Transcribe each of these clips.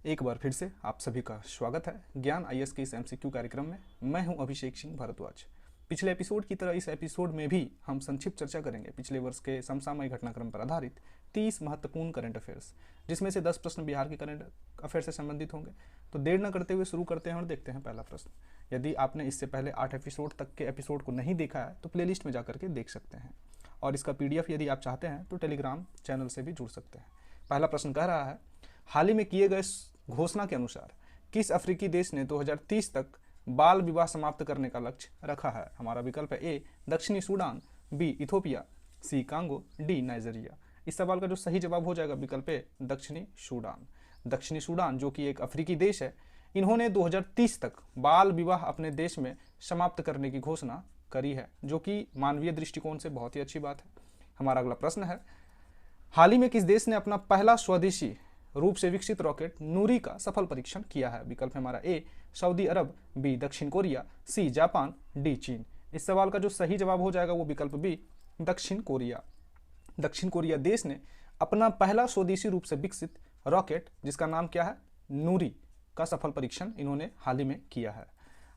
एक बार फिर से आप सभी का स्वागत है ज्ञान आईएएस के इस एमसीक्यू कार्यक्रम में। मैं हूं अभिषेक सिंह भारद्वाज। पिछले एपिसोड की तरह इस एपिसोड में भी हम संक्षिप्त चर्चा करेंगे पिछले वर्ष के समसामयिक घटनाक्रम पर आधारित 30 महत्वपूर्ण करंट अफेयर्स, जिसमें से 10 प्रश्न बिहार के करंट अफेयर से संबंधित होंगे। तो देर न करते हुए शुरू करते हैं और देखते हैं पहला प्रश्न। यदि आपने इससे पहले 8 एपिसोड तक के एपिसोड को नहीं देखा है तो प्लेलिस्ट में जाकर के देख सकते हैं, और इसका PDF यदि आप चाहते हैं तो टेलीग्राम चैनल से भी जुड़ सकते हैं। पहला प्रश्न कह रहा है, हाल ही में किए गए घोषणा के अनुसार किस अफ्रीकी देश ने 2030 तक बाल विवाह समाप्त करने का लक्ष्य रखा है? हमारा विकल्प है ए दक्षिणी सूडान, बी इथोपिया, सी कांगो, डी नाइजीरिया। इस सवाल का जो सही जवाब हो जाएगा विकल्प ए दक्षिणी सूडान। दक्षिणी सूडान जो कि एक अफ्रीकी देश है, इन्होंने 2030 तक बाल विवाह अपने देश में समाप्त करने की घोषणा करी है, जो कि मानवीय दृष्टिकोण से बहुत ही अच्छी बात है। हमारा अगला प्रश्न है, हाल ही में किस देश ने अपना पहला स्वदेशी रूप से विकसित रॉकेट नूरी का सफल परीक्षण किया है? विकल्प है हमारा ए सऊदी अरब, बी दक्षिण कोरिया, सी जापान, डी चीन। इस सवाल का जो सही जवाब हो जाएगा वो विकल्प बी दक्षिण कोरिया। दक्षिण कोरिया देश ने अपना पहला स्वदेशी रूप से विकसित रॉकेट, जिसका नाम क्या है, नूरी, का सफल परीक्षण इन्होंने हाल ही में किया है।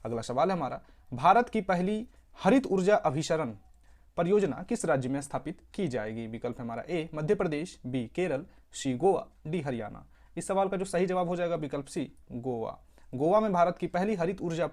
अगला सवाल है हमारा, भारत की पहली हरित ऊर्जा अभिसरण परियोजना किस राज्य में स्थापित की जाएगी? विकल्प है हमारा ए मध्य प्रदेश, बी केरल, सी गोवा, डी हरियाणा। इस सवाल का जो सही जवाब हो जाएगा विकल्प सी गोवा। गोवा में भारत की पहली हरित ऊर्जा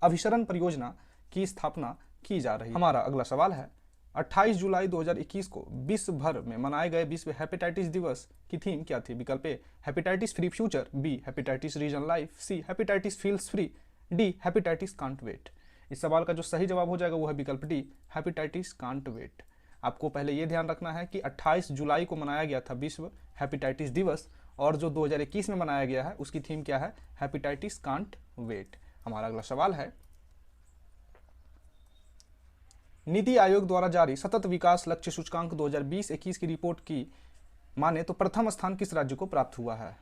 अभिसरण परियोजना की स्थापना की जा रही है। हमारा अगला सवाल है, 28 जुलाई 2021 को विश्व भर में मनाए गए विश्व हेपेटाइटिस दिवस की थीम क्या थी? विकल्प A hepatitis free future, B hepatitis region life, C hepatitis feels free, D hepatitis can't wait. इस सवाल का जो सही जवाब हो जाएगा वो है विकल्प डी हेपेटाइटिस कांट वेट। आपको पहले ये ध्यान रखना है कि 28 जुलाई को मनाया गया था विश्व हेपेटाइटिस दिवस, और जो 2021 में मनाया गया है उसकी थीम क्या है, हेपेटाइटिस कांट वेट। हमारा अगला सवाल है, नीति आयोग द्वारा जारी सतत विकास लक्ष्य सूचकांक 2020-21 की रिपोर्ट की माने तो प्रथम स्थान किस राज्य को प्राप्त हुआ है?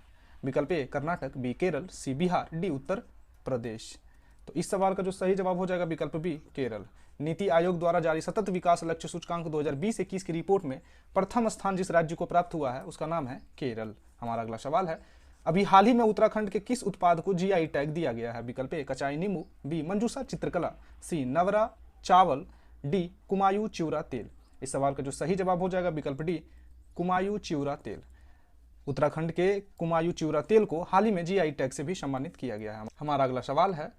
विकल्प ए कर्नाटक, बी केरल, सी बिहार, डी उत्तर प्रदेश। तो इस सवाल का जो सही जवाब हो जाएगा विकल्प बी केरल। नीति आयोग द्वारा जारी सतत विकास लक्ष्य सूचकांक 2020-21 की रिपोर्ट में प्रथम स्थान जिस राज्य को प्राप्त हुआ है उसका नाम है केरल। हमारा अगला सवाल है, अभी हाल ही में उत्तराखंड के किस उत्पाद को GI टैग दिया गया है? विकल्प ए कचाई नींबू, बी मंजूषा चित्रकला, सी नवरा चावल, डी कुमायूं चिवरा तेल। इस सवाल का जो सही जवाब हो जाएगा विकल्प डी कुमायूं चिवरा तेल। उत्तराखंड के कुमायूं चिवरा तेल को हाल ही में GI टैग से भी सम्मानित किया गया है। हमारा अगला सवाल है,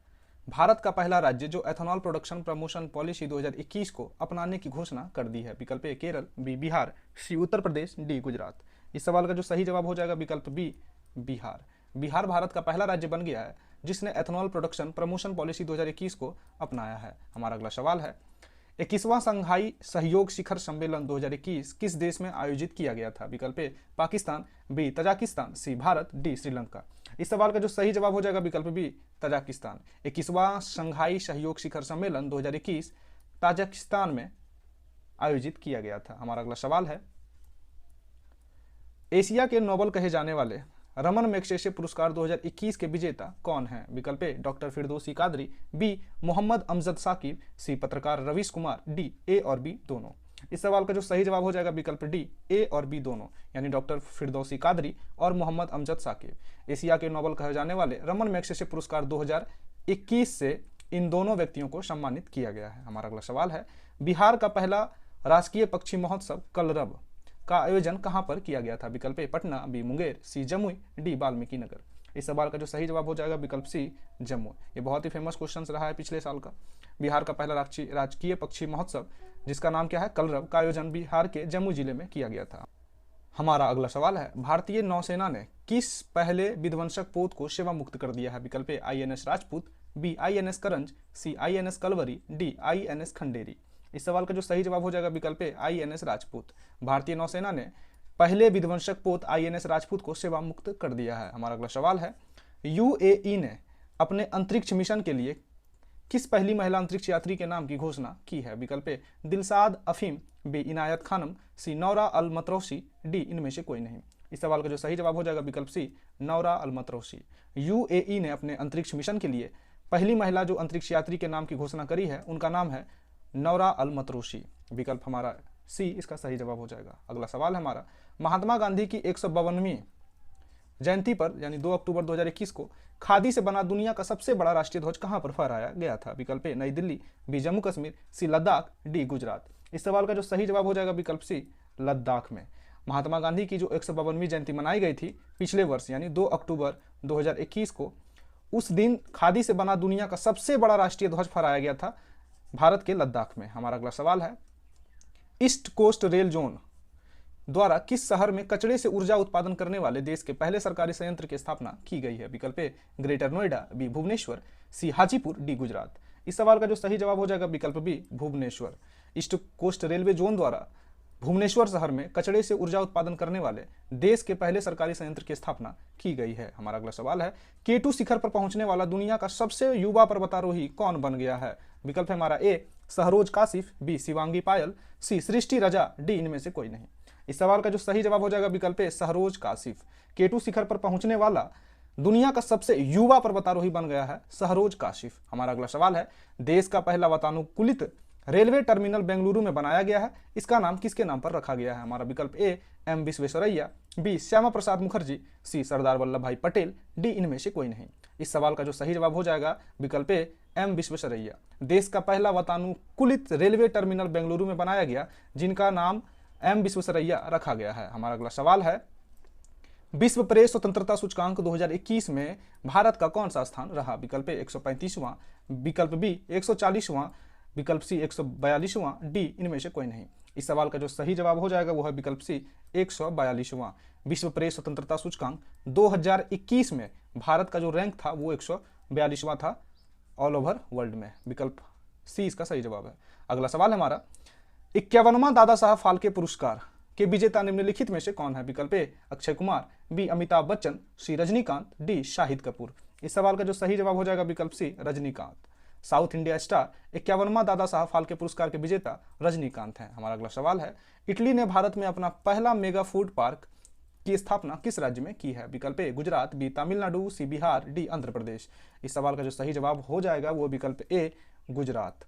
भारत का पहला राज्य जो एथेनॉल प्रोडक्शन प्रमोशन पॉलिसी 2021 को अपनाने की घोषणा कर दी है? विकल्प ए केरल, बी बिहार, सी उत्तर प्रदेश, डी गुजरात। इस सवाल का जो सही जवाब हो जाएगा विकल्प बी बिहार। बिहार भारत का पहला राज्य बन गया है जिसने एथेनॉल प्रोडक्शन प्रमोशन पॉलिसी 2021 को अपनाया है। हमारा अगला सवाल है, 21वां संघाई सहयोग शिखर सम्मेलन 2021 किस देश में आयोजित किया गया था? विकल्प ए पाकिस्तान, बी तजाकिस्तान, सी भारत, डी श्रीलंका। इस सवाल का जो सही जवाब हो जाएगा विकल्प बी तजाकिस्तान। 21वां संघाई सहयोग शिखर सम्मेलन 2021 ताजिकिस्तान में आयोजित किया गया था। हमारा अगला सवाल है, एशिया के नोबेल कहे जाने वाले रमन मैग्सेसे पुरस्कार 2021 के विजेता कौन हैं? विकल्प ए डॉक्टर फिरदौसी कादरी, बी मोहम्मद अमजद साकिब, सी पत्रकार रवीश कुमार, डी ए और बी दोनों। इस सवाल का जो सही जवाब हो जाएगा विकल्प डी ए और बी दोनों, यानी डॉक्टर फिरदौसी कादरी और मोहम्मद अमजद साकिब। एशिया के नोबेल कहे जाने वाले रमन मैग्सेसे पुरस्कार 2021 से इन दोनों व्यक्तियों को सम्मानित किया गया है। हमारा अगला सवाल है, बिहार का पहला राजकीय पक्षी महोत्सव कलरव का आयोजन कहां पर किया गया था? विकल्प ए पटना, बी मुंगेर, सी जमुई, डी वाल्मीकि नगर। इस सवाल का जो सही जवाब हो जाएगा विकल्प सी जम्मू। ये बहुत ही फेमस क्वेश्चन रहा है पिछले साल का। बिहार का पहला राजकीय पक्षी महोत्सव जिसका नाम क्या है, कलरव, का आयोजन बिहार के जम्मू जिले में किया गया था। हमारा अगला सवाल है, भारतीय नौसेना ने किस पहले विध्वंसक पोत को सेवा मुक्त कर दिया है? विकल्प A INS Rajput, B INS Karanj, C INS Kalvari, D INS Khanderi. इस सवाल का जो सही जवाब हो जाएगा विकल्प ए INS राजपूत। भारतीय नौसेना ने पहले विध्वंसक पोत INS राजपूत को सेवा मुक्त कर दिया है। हमारा अगला सवाल है, UAE ने अपने अंतरिक्ष मिशन के लिए किस पहली महिला अंतरिक्ष यात्री के नाम की घोषणा की है? विकल्प ए दिलसाद अफीम, बी इनायत खानम, सी नौरा अल मतरौसी, डी इनमें से कोई नहीं। इस सवाल का जो सही जवाब हो जाएगा विकल्प सी नौरा अल मतरौसी। UAE ने अपने अंतरिक्ष मिशन के लिए पहली महिला जो अंतरिक्ष यात्री के नाम की घोषणा करी है उनका नाम है नौरा अल मतरौसी। विकल्प हमारा सी इसका सही जवाब हो जाएगा। अगला सवाल है हमारा, महात्मा गांधी की 152वीं जयंती पर यानी 2 अक्टूबर 2021 को खादी से बना दुनिया का सबसे बड़ा राष्ट्रीय ध्वज कहां पर फहराया गया था? विकल्प ए नई दिल्ली, बी जम्मू कश्मीर, सी लद्दाख, डी गुजरात। इस सवाल का जो सही जवाब हो जाएगा विकल्प सी लद्दाख में। महात्मा गांधी की जो 152वीं जयंती मनाई गई थी पिछले वर्ष यानी 2 अक्टूबर 2021 को, उस दिन खादी से बना दुनिया का सबसे बड़ा राष्ट्रीय ध्वज फहराया गया था भारत के लद्दाख में। हमारा अगला सवाल है, ईस्ट कोस्ट रेल जोन द्वारा किस शहर में कचरे से ऊर्जा उत्पादन करने वाले देश के पहले सरकारी संयंत्र की स्थापना की गई है? विकल्प A greater Noida, B Bhubaneswar, C Hajipur, D Gujarat. इस सवाल का जो सही जवाब हो जाएगा विकल्प B Bhubaneswar. East coast railway zone द्वारा भुवनेश्वर शहर में कचरे से ऊर्जा उत्पादन करने वाले देश के पहले सरकारी संयंत्र की स्थापना की गई है। हमारा अगला सवाल है, K2 शिखर पर पहुंचने वाला दुनिया का सबसे युवा पर्वतारोही कौन बन गया है? विकल्प है हमारा ए सहरोज काशिफ, बी शिवांगी पायल, सी सृष्टि रजा, डी इनमें से कोई नहीं। इस सवाल का जो सही जवाब हो जाएगा विकल्प ए सहरोज काशिफ। K2 शिखर पर पहुंचने वाला दुनिया का सबसे युवा पर्वतारोही बन गया है सहरोज काशिफ। हमारा अगला सवाल है, देश का पहला वातानुकूलित रेलवे टर्मिनल बेंगलुरु में बनाया गया है, इसका नाम किसके नाम पर रखा गया है? हमारा विकल्प A M Visvesvaraya, B Shyama Prasad Mukherjee, C Sardar Vallabh Bhai Patel, D इनमें से कोई नहीं। इस सवाल का जो सही जवाब हो जाएगा विकल्प ए एम विश्वेश्वरैया। देश का पहला वातानुकूलित रेलवे टर्मिनल बेंगलुरु में बनाया गया जिनका नाम एम विश्वेश्वरैया रखा गया है। हमारा अगला सवाल है, विश्व प्रेस स्वतंत्रता सूचकांक 2021 में भारत का कौन सा स्थान रहा? विकल्प ए 135वां, विकल्प बी 140वां, विकल्प सी 142वां, डी इनमें से कोई नहीं। इस सवाल का जो सही जवाब हो जाएगा वो है विकल्प सी 142वां। विश्व प्रेस स्वतंत्रता सूचकांक 2021 में भारत का जो रैंक था वो 142वां था ऑल ओवर वर्ल्ड में। विकल्प सी इसका सही जवाब है। अगला सवाल है हमारा, 51वां दादा साहब फाल्के पुरस्कार के विजेता निम्नलिखित में से कौन है? विकल्प ए अक्षय कुमार, बी अमिताभ बच्चन, सी रजनीकांत, डी शाहिद कपूर। इस सवाल का जो सही जवाब हो जाएगा विकल्प सी Rajinikanth. South India star 51वां Dada Saheb Phalke पुरस्कार के विजेता रजनीकांत हैं। हमारा अगला सवाल है, इटली ने भारत में अपना पहला मेगा फूड पार्क की स्थापना किस राज्य में की है? विकल्प ए गुजरात, बी तमिलनाडु, सी बिहार, डी आंध्र प्रदेश। इस सवाल का जो सही जवाब हो जाएगा वो विकल्प ए गुजरात।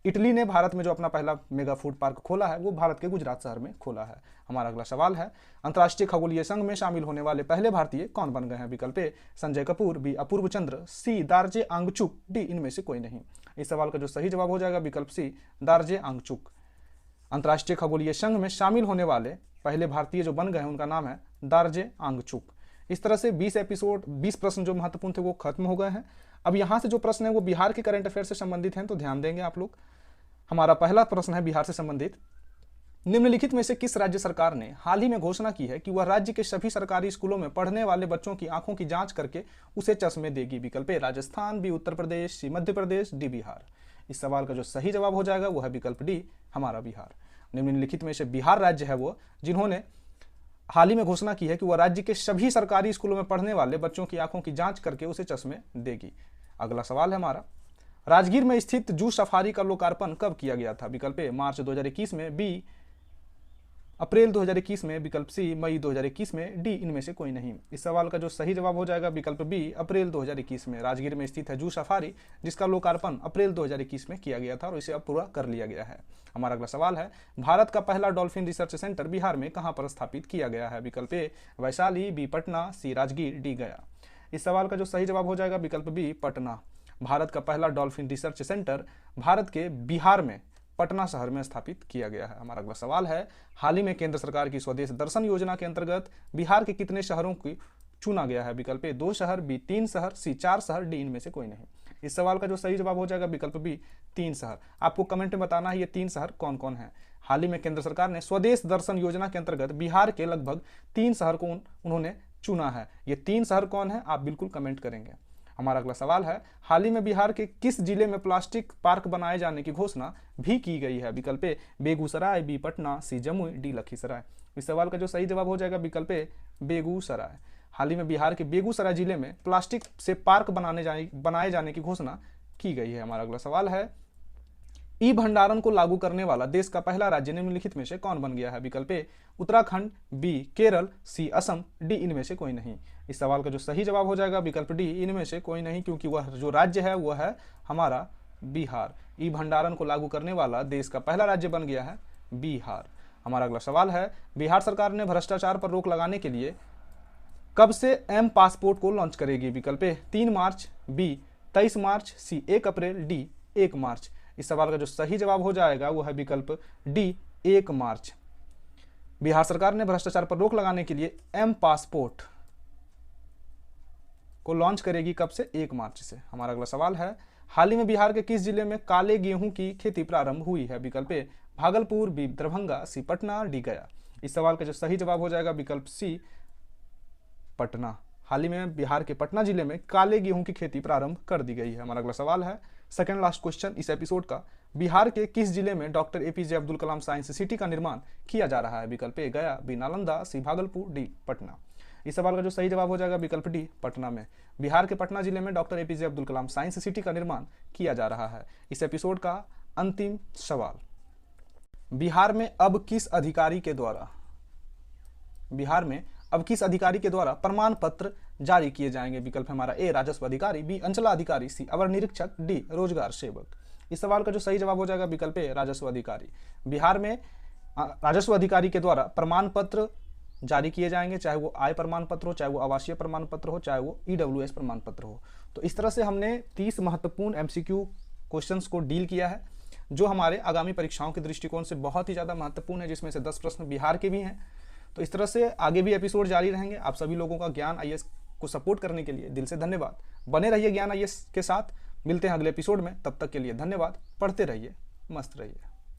इटली ने भारत में जो अपना पहला मेगा फूड पार्क खोला है वो भारत के गुजरात शहर में खोला है। हमारा अगला सवाल है, अंतर्राष्ट्रीय खगोलीय संघ में शामिल होने वाले पहले भारतीय कौन बन गए हैं? विकल्प ए संजय कपूर, बी अपूर्व चंद्र, सी दार्जे आंगचुक, डी इनमें से कोई नहीं। इस सवाल का जो सही जवाब हो जाएगा विकल्प सी दार्जे आंगचुक। अंतर्राष्ट्रीय खगोलीय संघ में शामिल होने वाले पहले भारतीय जो बन गए हैं उनका नाम है दार्जे आंगचुक। इस तरह से 20 प्रश्न जो महत्वपूर्ण थे वो खत्म हो गए हैं। अब यहाँ से जो प्रश्न है वो बिहार के करंट अफेयर से संबंधित हैं, तो ध्यान देंगे आप लोग। हमारा पहला प्रश्न है बिहार से संबंधित, निम्नलिखित में से किस राज्य सरकार ने हाल ही में घोषणा की है कि वह राज्य के सभी सरकारी स्कूलों में पढ़ने वाले बच्चों की आंखों की जांच करके उसे चश्मे देगी? विकल्प ए राजस्थान, बी उत्तर प्रदेश, सी मध्य प्रदेश, डी बिहार। इस सवाल का जो सही जवाब हो जाएगा वो है विकल्प डी हमारा बिहार। निम्नलिखित में से बिहार राज्य है वो जिन्होंने हाल ही में घोषणा की है कि वह राज्य के सभी सरकारी स्कूलों में पढ़ने वाले बच्चों की आंखों की जांच करके उसे चश्मे देगी। अगला सवाल है हमारा, राजगीर में स्थित जू सफारी का लोकार्पण कब किया गया था? विकल्प ए मार्च 2021 में, बी अप्रैल 2021 में, विकल्प सी मई 2021 में, डी इनमें से कोई नहीं। इस सवाल का जो सही जवाब हो जाएगा विकल्प बी अप्रैल 2021 में। राजगीर में स्थित है जू सफारी जिसका लोकार्पण अप्रैल 2021 में किया गया था और इसे अब पूरा कर लिया गया है। हमारा अगला सवाल है, भारत का पहला डॉल्फिन रिसर्च सेंटर बिहार में कहां पर स्थापित किया गया है? विकल्प ए वैशाली, बी पटना, सी राजगीर, डी गया। इस सवाल का जो सही जवाब हो जाएगा विकल्प बी पटना। भारत का पहला डॉल्फिन रिसर्च सेंटर भारत के बिहार में पटना शहर में स्थापित किया गया है। हमारा अगला सवाल है, हाल ही में केंद्र सरकार की स्वदेश दर्शन योजना के अंतर्गत बिहार के कितने शहरों को चुना गया है? विकल्प ए 2 शहर, बी 3 शहर, सी 4 शहर, डी इनमें से कोई नहीं। इस सवाल का जो सही जवाब हो जाएगा विकल्प बी 3 शहर। आपको कमेंट में बताना है ये 3 शहर कौन कौन है। हाल ही में केंद्र सरकार ने स्वदेश दर्शन योजना के अंतर्गत बिहार के लगभग 3 शहर को उन्होंने चुना है। ये 3 शहर कौन है आप बिल्कुल कमेंट करेंगे। हमारा अगला सवाल है, हाल ही में बिहार के किस जिले में प्लास्टिक पार्क बनाए जाने की घोषणा भी की गई है? विकल्प ए बेगूसराय, बी पटना, सी जमुई, डी लखीसराय। इस सवाल का जो सही जवाब हो जाएगा विकल्प ए बेगूसराय। हाल ही में बिहार के बेगूसराय जिले में प्लास्टिक से पार्क बनाए जाने की घोषणा की गई है। हमारा अगला सवाल है, ई भंडारण को लागू करने वाला देश का पहला राज्य निम्नलिखित में से कौन बन गया है? विकल्प ए उत्तराखंड, बी केरल, सी असम, डी इनमें से कोई नहीं। इस सवाल का जो सही जवाब हो जाएगा विकल्प डी इनमें से कोई नहीं, क्योंकि वह जो राज्य है वह है हमारा बिहार। ई भंडारण को लागू करने वाला देश का पहला राज्य बन गया है बिहार। हमारा अगला सवाल है, बिहार सरकार ने भ्रष्टाचार पर रोक लगाने के लिए कब से एम पासपोर्ट को लॉन्च करेगी? विकल्प ए 3 मार्च, बी 23 मार्च, सी 1 अप्रैल, डी 1 मार्च। इस सवाल का जो सही जवाब हो जाएगा वो है विकल्प डी 1 मार्च। बिहार सरकार ने भ्रष्टाचार पर रोक लगाने के लिए एम पासपोर्ट को लॉन्च करेगी कब से? 1 मार्च से। हमारा अगला सवाल है, हाल ही में बिहार के किस जिले में काले गेहूं की खेती प्रारंभ हुई है? विकल्प ए भागलपुर, बी दरभंगा, सी पटना, डी गया। इस सवाल का जो सही जवाब हो जाएगा विकल्प सी पटना। हाल ही में बिहार के पटना जिले में काले गेहूं की खेती प्रारंभ कर दी गई है। हमारा अगला सवाल है, सेकंड लास्ट क्वेश्चन इस एपिसोड का, बिहार के किस जिले में doctor APJ Abdul Kalam science city का निर्माण किया जा रहा है? विकल्प ए गया, बी नालंदा, सी भागलपुर, डी पटना। इस सवाल का जो सही जवाब हो जाएगा विकल्प डी पटना में। बिहार के पटना जिले में doctor APJ Abdul Kalam science city का निर्माण किया जा रहा है। इस एपिसोड का अंतिम सवाल, बिहार में अब किस अधिकारी के द्वारा प्रमाण पत्र जारी किए जाएंगे? विकल्प हमारा ए राजस्व अधिकारी, बी अंचलाधिकारी, सी अवर निरीक्षक, डी रोजगार सेवक। इस सवाल का जो सही जवाब हो जाएगा विकल्प ए राजस्व अधिकारी। बिहार में राजस्व अधिकारी के द्वारा प्रमाण पत्र जारी किए जाएंगे, चाहे वो आय प्रमाण पत्र हो, चाहे वो आवासीय प्रमाण पत्र हो, चाहे वो ईडब्ल्यूएस प्रमाण पत्र हो। तो इस तरह से हमने 30 महत्वपूर्ण एमसीक्यू क्वेश्चंस को डील किया है, जो हमारे आगामी परीक्षाओं के दृष्टिकोण से बहुत ही ज़्यादा महत्वपूर्ण है, जिसमें से 10 प्रश्न बिहार के भी हैं। तो इस तरह से आगे भी एपिसोड जारी रहेंगे। आप सभी लोगों का ज्ञान आईएएस को सपोर्ट करने के लिए दिल से धन्यवाद। बने रहिए ज्ञान आईएएस के साथ। मिलते हैं अगले एपिसोड में, तब तक के लिए धन्यवाद। पढ़ते रहिए, मस्त रहिए।